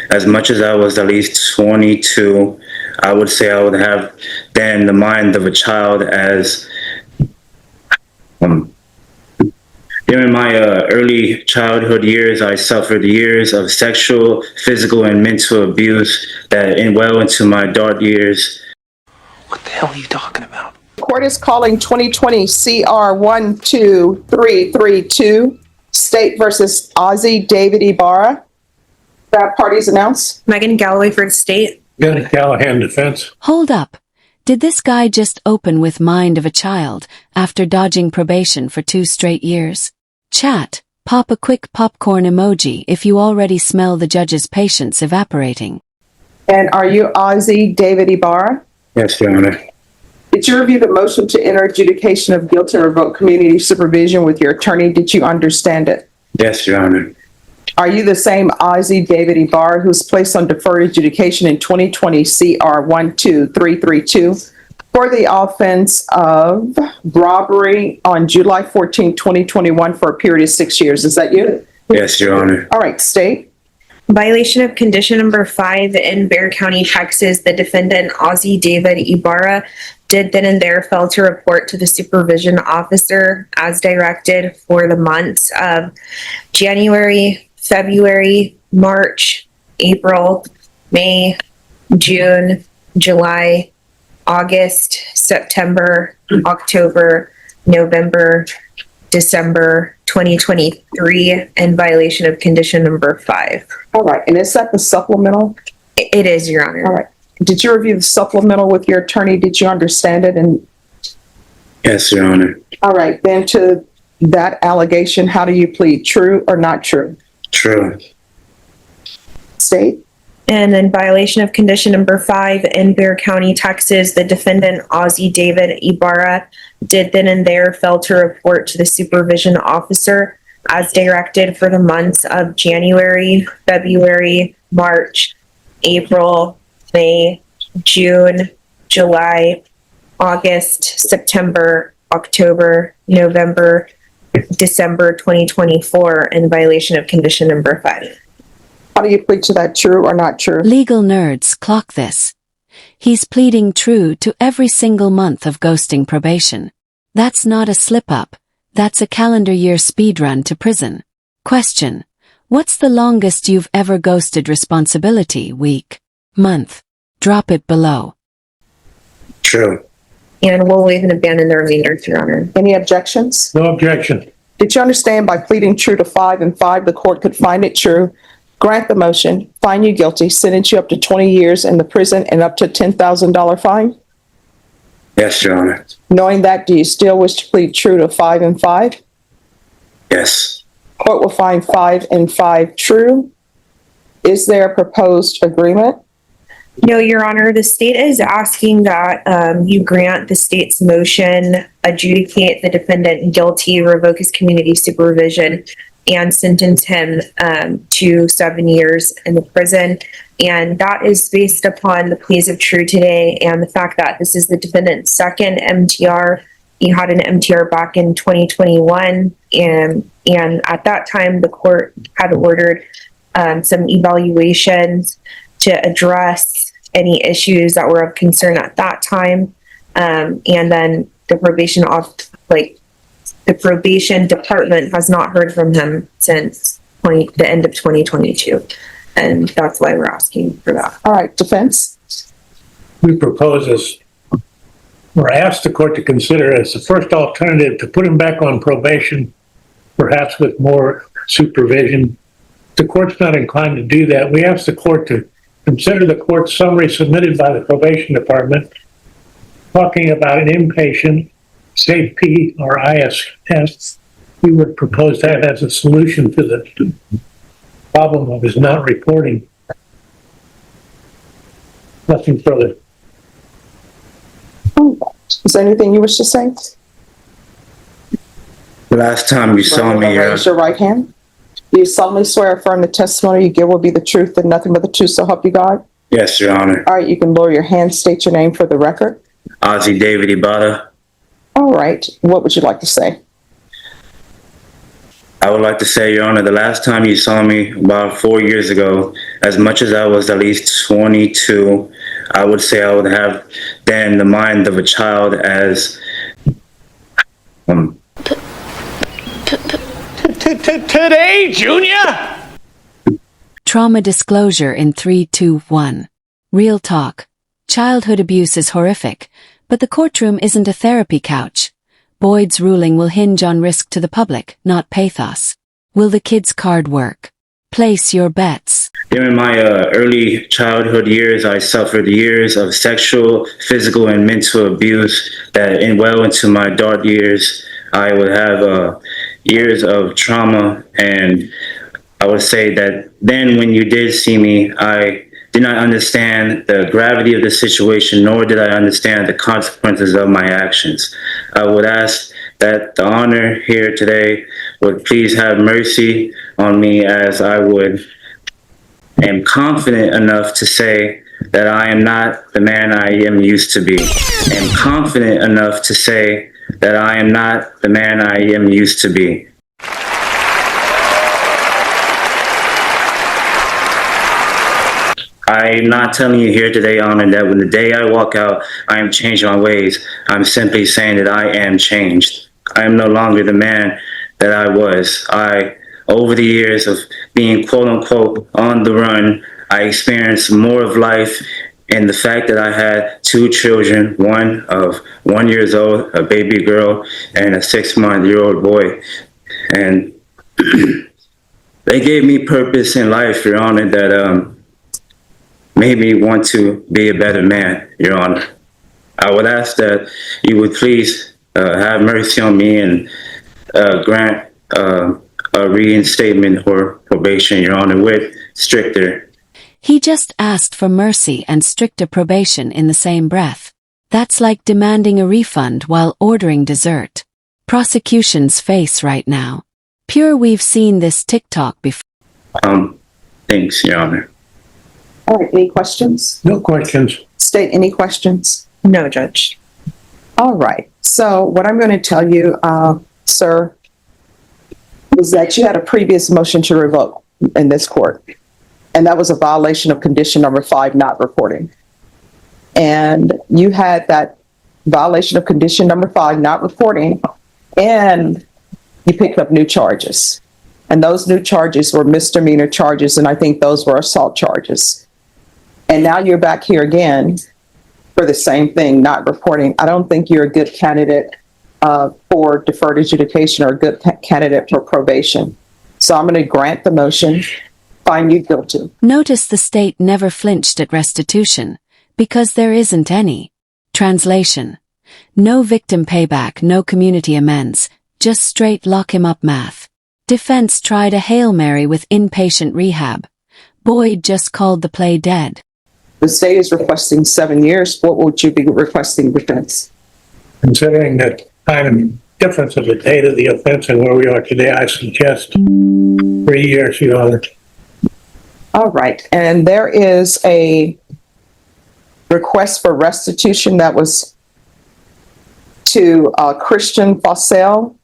as much as I was at least 22, I would say I would have then the mind of a child as during my early childhood years, I suffered years of sexual, physical, and mental abuse that went well into my adult years. What the hell are you talking about? Court is calling 2020 CR 12332, State versus Azie David Ibara. That parties announced. Megan Galloway for the state. Janet Callahan, defense. Hold up. Did this guy just open with mind of a child after dodging probation for 2 straight years? Chat, pop a quick popcorn emoji if you already smell the judge's patience evaporating. And are you Azie David Ibara? Yes, Your Honor. Did you review the motion to enter adjudication of guilt and revoke community supervision with your attorney? Did you understand it? Yes, Your Honor. Are you the same Azie David Ibara who's placed on deferred adjudication in 2020 CR 12332 for the offense of robbery on July 14, 2021 for a period of 6 years? Is that you? Yes, Your Honor. All right, state. Violation of condition number 5 in Bexar County, Texas. The defendant, Azie David Ibara, did then and there fail to report to the supervision officer as directed for the months of January, February, March, April, May, June, July, August, September, October, November, December 2023, in violation of condition number 5. All right, and is that the supplemental? It is, Your Honor. All right. Did you review the supplemental with your attorney? Did you understand it? And Yes, Your Honor. all right, then to that allegation, how do you plead? True or not true? True. State. And in violation of condition number 5 in Bexar County, Texas, the defendant, Azie David Ibara, did then and there fail to report to the supervision officer as directed for the months of January, February, March, April, May, June, July, August, September, October, November, December 2024, in violation of condition number 5. How do you plead to that? True or not true? Legal nerds, clock this. He's pleading true to every single month of ghosting probation. That's not a slip-up. That's a calendar year speedrun to prison. Question. What's the longest you've ever ghosted responsibility? Week? Month? Drop it below. True. And we'll waive and abandon the remainder, Your Honor. Any objections? No objection. Did you understand by pleading true to 5 and 5, the court could find it true, grant the motion, find you guilty, sentence you up to 20 years in the prison and up to $10,000 fine? Yes, Your Honor. Knowing that, do you still wish to plead true to 5 and 5? Yes. Court will find 5 and 5 true. Is there a proposed agreement? No, Your Honor, the state is asking that you grant the state's motion, adjudicate the defendant guilty, revoke his community supervision, and sentence him to 7 years in the prison. And that is based upon the pleas of true today and the fact that this is the defendant's second MTR. He had an MTR back in 2021, and at that time, the court had ordered some evaluations to address any issues that were of concern at that time. And then the probation the probation department has not heard from him since the end of 2022. And that's why we're asking for that. All right, defense. We propose this, or ask the court to consider as the first alternative to put him back on probation, perhaps with more supervision. The court's not inclined to do that. We ask the court to consider the court summary submitted by the probation department talking about an inpatient SAFE or ISS. We would propose that as a solution to the problem of his not reporting. Nothing further. Is there anything you wish to say? The last time you saw me, Raise your right hand. Do you solemnly swear or affirm the testimony you give will be the truth and nothing but the truth, so help you God? Yes, Your Honor. All right, you can lower your hand, state your name for the record. Azie David Ibara. All right, what would you like to say? I would like to say, Your Honor, the last time you saw me, about 4 years ago, as much as I was at least 22, I would say I would have then the mind of a child as Today, Junior? Trauma disclosure in 3, 2, 1. Real talk. Childhood abuse is horrific, but the courtroom isn't a therapy couch. Boyd's ruling will hinge on risk to the public, not pathos. Will the kid's card work? Place your bets. during my early childhood years, I suffered years of sexual, physical, and mental abuse that well into my adult years, I would have years of trauma. And I would say that then when you did see me, I did not understand the gravity of the situation, nor did I understand the consequences of my actions. I would ask that the honor here today would please have mercy on me, as I am confident enough to say that I am not the man I am used to be. I am confident enough to say that I am not the man I am used to be. I'm not telling you here today, Honor, that when the day I walk out, I am changing my ways. I'm simply saying that I am changed. I am no longer the man that I was. Over the years of being quote unquote on the run, I experienced more of life, and the fact that I had two children, one of 1 year old, a baby girl, and a 6-month-old boy. And they gave me purpose in life, Your Honor, that made me want to be a better man, Your Honor. I would ask that you would please have mercy on me and grant a reinstatement or probation, Your Honor, with stricter. He just asked for mercy and stricter probation in the same breath. That's like demanding a refund while ordering dessert. Prosecution's face right now. Pure, we've seen this TikTok before. Thanks, Your Honor. All right, any questions? No questions. State, any questions? No, Judge. All right, so what I'm going to tell you, sir, is that you had a previous motion to revoke in this court, and that was a violation of condition number 5, not reporting. And you had that violation of condition number 5, not reporting, and you picked up new charges. And those new charges were misdemeanor charges, and I think those were assault charges. And now you're back here again for the same thing, not reporting. I don't think you're a good candidate for deferred adjudication or a good candidate for probation. So I'm going to grant the motion, find you guilty. Notice the state never flinched at restitution, because there isn't any. Translation. No victim payback, no community amends, just straight lock him up math. Defense tried a Hail Mary with inpatient rehab. Boyd just called the play dead. The state is requesting 7 years. What would you be requesting, defense? Considering the time and difference of the date of the offense and where we are today, I suggest 3 years, Your Honor. All right, and there is a request for restitution that was to Christian Fossell.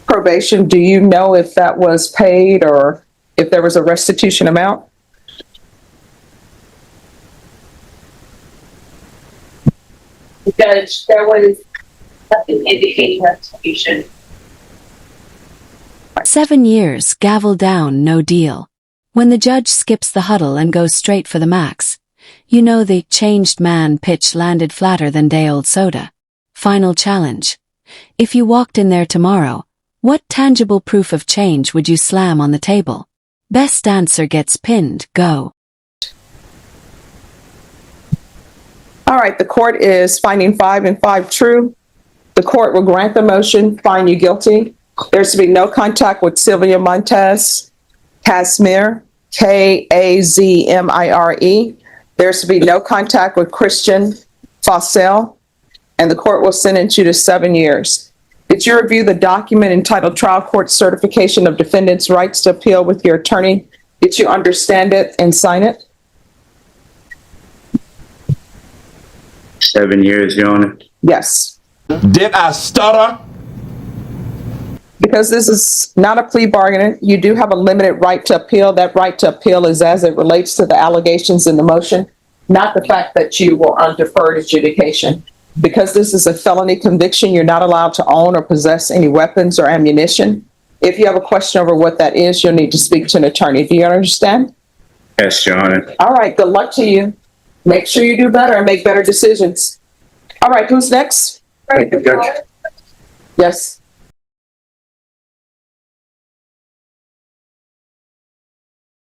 Probation, do you know if that was paid or if there was a restitution amount? Judge, there was nothing indicating restitution. 7 years, gavel down, no deal. When the judge skips the huddle and goes straight for the max, you know the changed man pitch landed flatter than day-old soda. Final challenge. If you walked in there tomorrow, what tangible proof of change would you slam on the table? Best answer gets pinned. Go. All right, the court is finding 5 and 5 true. The court will grant the motion, find you guilty. There's to be no contact with Sylvia Montez Casimir, Kazmire. There's to be no contact with Christian Fossell, and the court will sentence you to 7 years. Did you review the document entitled Trial Court Certification of Defendant's Rights to Appeal with your attorney? Did you understand it and sign it? 7 years, Your Honor. Yes. Did I stutter? Because this is not a plea bargain, you do have a limited right to appeal. That right to appeal is as it relates to the allegations in the motion, not the fact that you were on deferred adjudication. Because this is a felony conviction, you're not allowed to own or possess any weapons or ammunition. If you have a question over what that is, you'll need to speak to an attorney. Do you understand? Yes, Your Honor. All right, good luck to you. Make sure you do better and make better decisions. All right, who's next? Thank you, Judge. Yes.